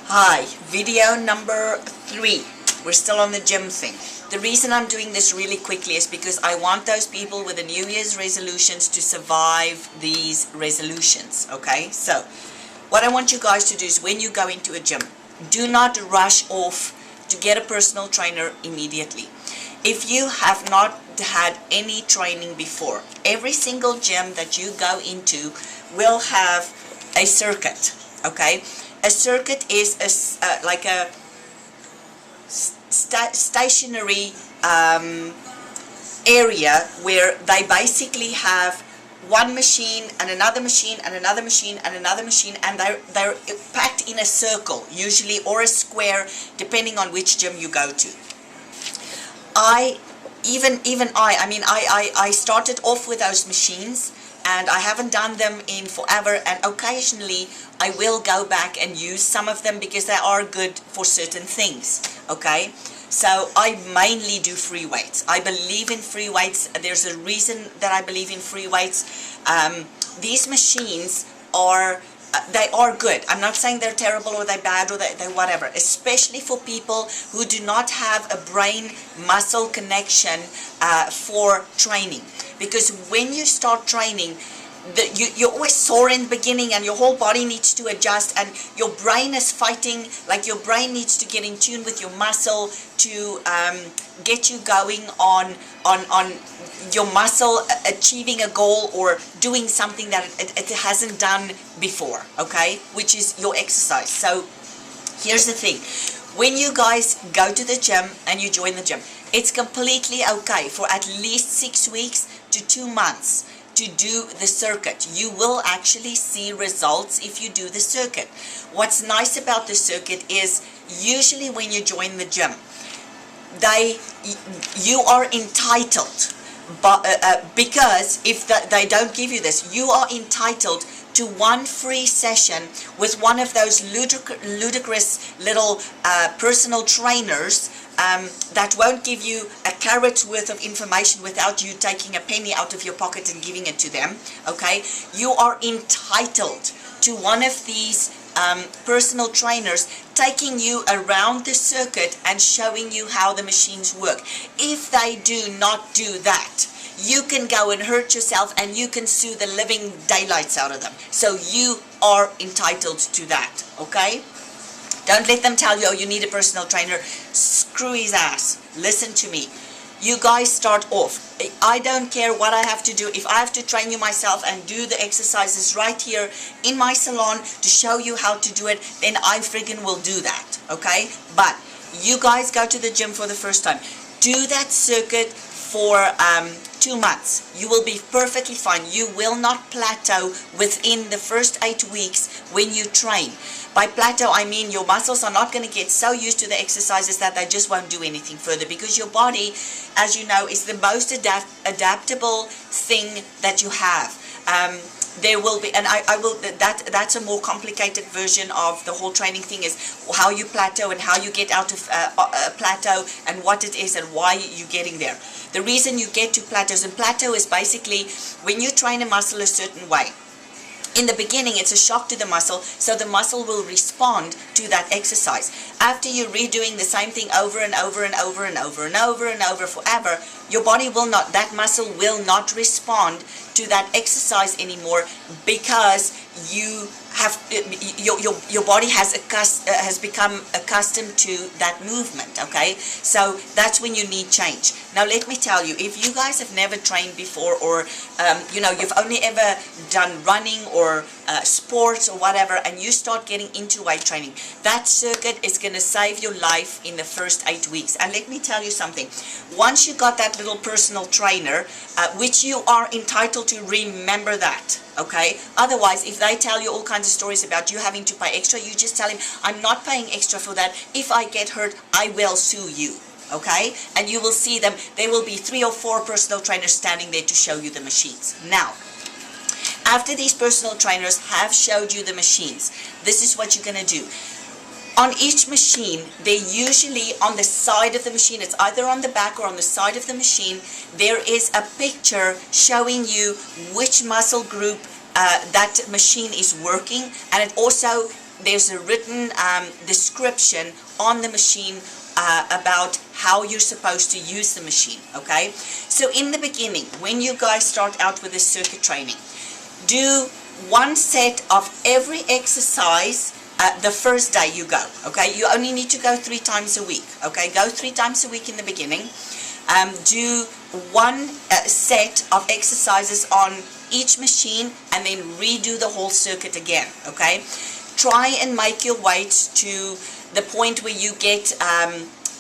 Hi, video number 3. We're still on the gym thing. The reason I'm doing this really quickly is because I want those people with the New Year's resolutions to survive these resolutions, okay? So, what I want you guys to do is when you go into a gym, do not rush off to get a personal trainer immediately. If you have not had any training before, every single gym that you go into will have a circuit, okay? A circuit is like a stationary area where they basically have one machine and another machine and another machine and another machine, and they're packed in a circle usually, or a square, depending on which gym you go to. I started off with those machines, and I haven't done them in forever, and occasionally I will go back and use some of them because they are good for certain things, okay? So I mainly do free weights. I believe in free weights. There's a reason that I believe in free weights. These machines are they are good. I'm not saying they're terrible or they're bad or they're whatever, especially for people who do not have a brain-muscle connection for training. Because when you start training, you're always sore in the beginning, and your whole body needs to adjust, and your brain is fighting, like your brain needs to get in tune with your muscle to get you going on your muscle achieving a goal or doing something that it hasn't done before, okay, which is your exercise. So here's the thing. When you guys go to the gym and you join the gym, it's completely okay for at least 6 weeks to 2 months to do the circuit. You will actually see results if you do the circuit. What's nice about the circuit is usually when you join the gym, you are entitled, but because if they don't give you this, you are entitled to one free session with one of those ludicrous little personal trainers that won't give you a carrot's worth of information without you taking a penny out of your pocket and giving it to them, okay? You are entitled to one of these personal trainers taking you around the circuit and showing you how the machines work. If they do not do that, you can go and hurt yourself, and you can sue the living daylights out of them. So you are entitled to that, okay? Don't let them tell you, oh, you need a personal trainer. Screw his ass. Listen to me. You guys start off. I don't care what I have to do. If I have to train you myself and do the exercises right here in my salon to show you how to do it, then I friggin' will do that, okay? But you guys go to the gym for the first time. Do that circuit for 2 months. You will be perfectly fine. You will not plateau within the first 8 weeks when you train. By plateau, I mean your muscles are not going to get so used to the exercises that they just won't do anything further, because your body, as you know, is the most adaptable thing that you have. There will be, and that's a more complicated version of the whole training thing, is how you plateau and how you get out of plateau and what it is and why you're getting there. The reason you get to plateaus, and plateau is basically when you train a muscle a certain way. In the beginning, it's a shock to the muscle, so the muscle will respond to that exercise. After you're redoing the same thing over and over and over and over and over and over forever, your body will not, that muscle will not respond to that exercise anymore, because you have your body has become accustomed to that movement, okay? So that's when you need change. Now let me tell you, if you guys have never trained before, or you've only ever done running or sports or whatever, and you start getting into weight training, that circuit is going to save your life in the first 8 weeks. And let me tell you something, once you got that little personal trainer, which you are entitled to, remember that, okay? Otherwise, if they tell you all kinds of stories about you having to pay extra, you just tell him, I'm not paying extra for that. If I get hurt, I will sue you, okay? And you will see them. There will be 3 or 4 personal trainers standing there to show you the machines. Now, after these personal trainers have showed you the machines, this is what you're going to do. On each machine, they usually on the side of the machine, it's either on the back or on the side of the machine, there is a picture showing you which muscle group that machine is working, and it also there's a written description on the machine about how you're supposed to use the machine, okay? So in the beginning, when you guys start out with this circuit training, do one set of every exercise the first day you go, okay? You only need to go 3 times a week, okay? Go 3 times a week in the beginning. Do one set of exercises on each machine and then redo the whole circuit again, okay? Try and make your weights to the point where you get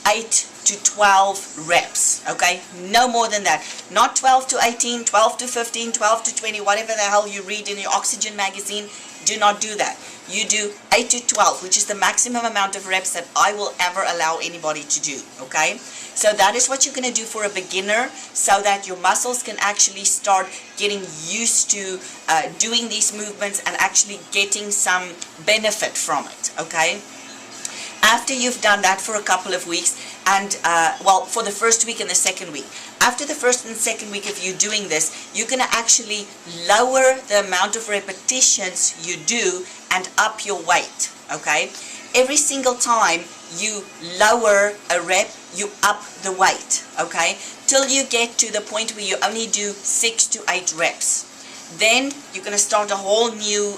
8 to 12 reps, okay? No more than that. Not 12 to 18, 12 to 15, 12 to 20, whatever the hell you read in your Oxygen magazine. Do not do that. You do 8 to 12, which is the maximum amount of reps that I will ever allow anybody to do, okay? So that is what you're going to do for a beginner, so that your muscles can actually start getting used to doing these movements and actually getting some benefit from it, okay? After you've done that for a couple of weeks, and well, for the first week and the second week, after the first and second week of you doing this, you're going to actually lower the amount of repetitions you do and up your weight, okay? Every single time you lower a rep, you up the weight, okay? Till you get to the point where you only do 6 to 8 reps. Then you're going to start a whole new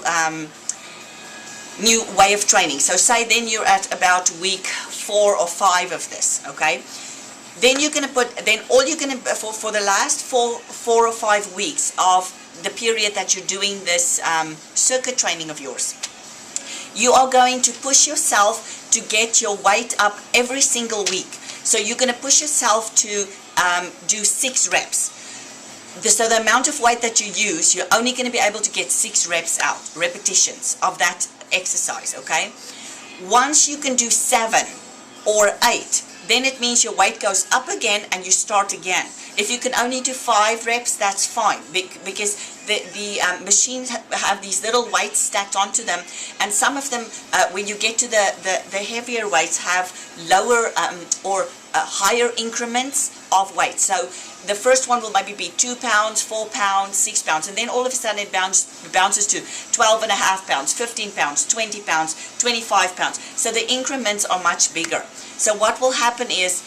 way of training. So say then you're at about week 4 or 5 of this, okay? Then you're going to put, then all you're going to, for the last 4 or 5 weeks of the period that you're doing this circuit training of yours, you are going to push yourself to get your weight up every single week. So you're going to push yourself to do 6 reps. So the amount of weight that you use, you're only going to be able to get 6 reps out, repetitions of that exercise, okay? Once you can do 7 or 8, then it means your weight goes up again and you start again. If you can only do 5 reps, that's fine, because the machines have these little weights stacked onto them, and some of them, when you get to the heavier weights, have lower or higher increments of weight. So the first one will maybe be 2 pounds, 4 pounds, 6 pounds, and then all of a sudden it bounces to 12.5 pounds, 15 pounds, 20 pounds, 25 pounds. So the increments are much bigger. So what will happen is,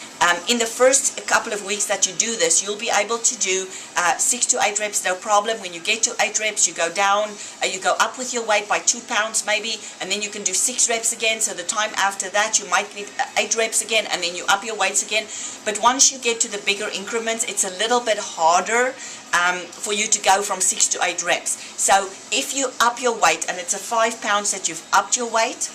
in the first couple of weeks that you do this, you'll be able to do 6 to 8 reps, no problem. When you get to 8 reps, you go down, you go up with your weight by 2 pounds maybe, and then you can do 6 reps again. So the time after that, you might get 8 reps again, and then you up your weights again. But once you get to the bigger increments, it's a little bit harder for you to go from 6 to 8 reps. So if you up your weight, and it's a 5 pounds that you've upped your weight,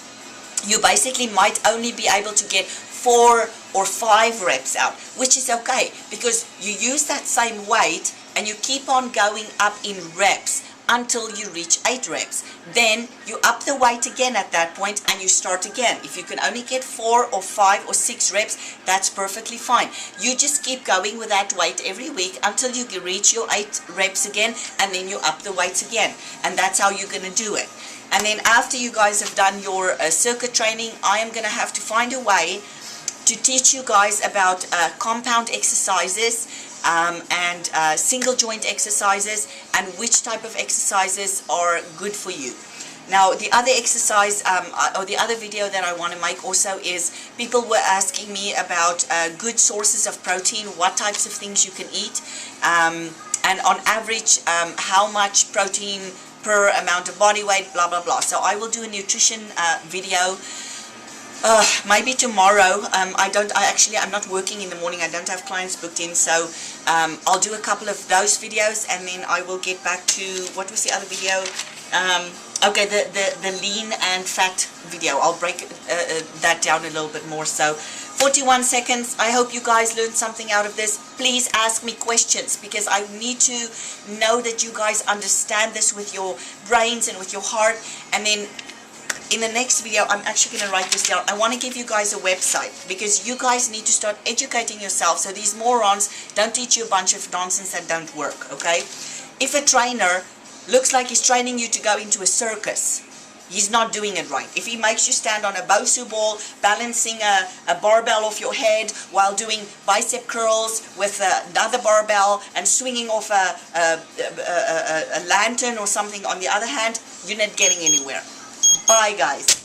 you basically might only be able to get 4 or 5 reps out, which is okay, because you use that same weight and you keep on going up in reps until you reach 8 reps. Then you up the weight again at that point and you start again. If you can only get 4 or 5 or 6 reps, that's perfectly fine. You just keep going with that weight every week until you reach your 8 reps again, and then you up the weights again, and that's how you're going to do it. And then after you guys have done your circuit training, I am going to have to find a way to teach you guys about compound exercises and single joint exercises, and which type of exercises are good for you. Now, the other exercise or the other video that I want to make also is, people were asking me about good sources of protein, what types of things you can eat, and on average how much protein per amount of body weight, blah blah blah. So I will do a nutrition video maybe tomorrow. I'm not working in the morning. I don't have clients booked in, so I'll do a couple of those videos, and then I will get back to, what was the other video? Okay, the lean and fat video. I'll break that down a little bit more. So 41 seconds. I hope you guys learned something out of this. Please ask me questions, because I need to know that you guys understand this with your brains and with your heart. And then in the next video, I'm actually going to write this down. I want to give you guys a website, because you guys need to start educating yourself, so these morons don't teach you a bunch of nonsense that don't work, okay? If a trainer looks like he's training you to go into a circus, he's not doing it right. If he makes you stand on a Bosu ball, balancing a barbell off your head while doing bicep curls with another barbell and swinging off a lantern or something on the other hand, you're not getting anywhere. Bye, guys.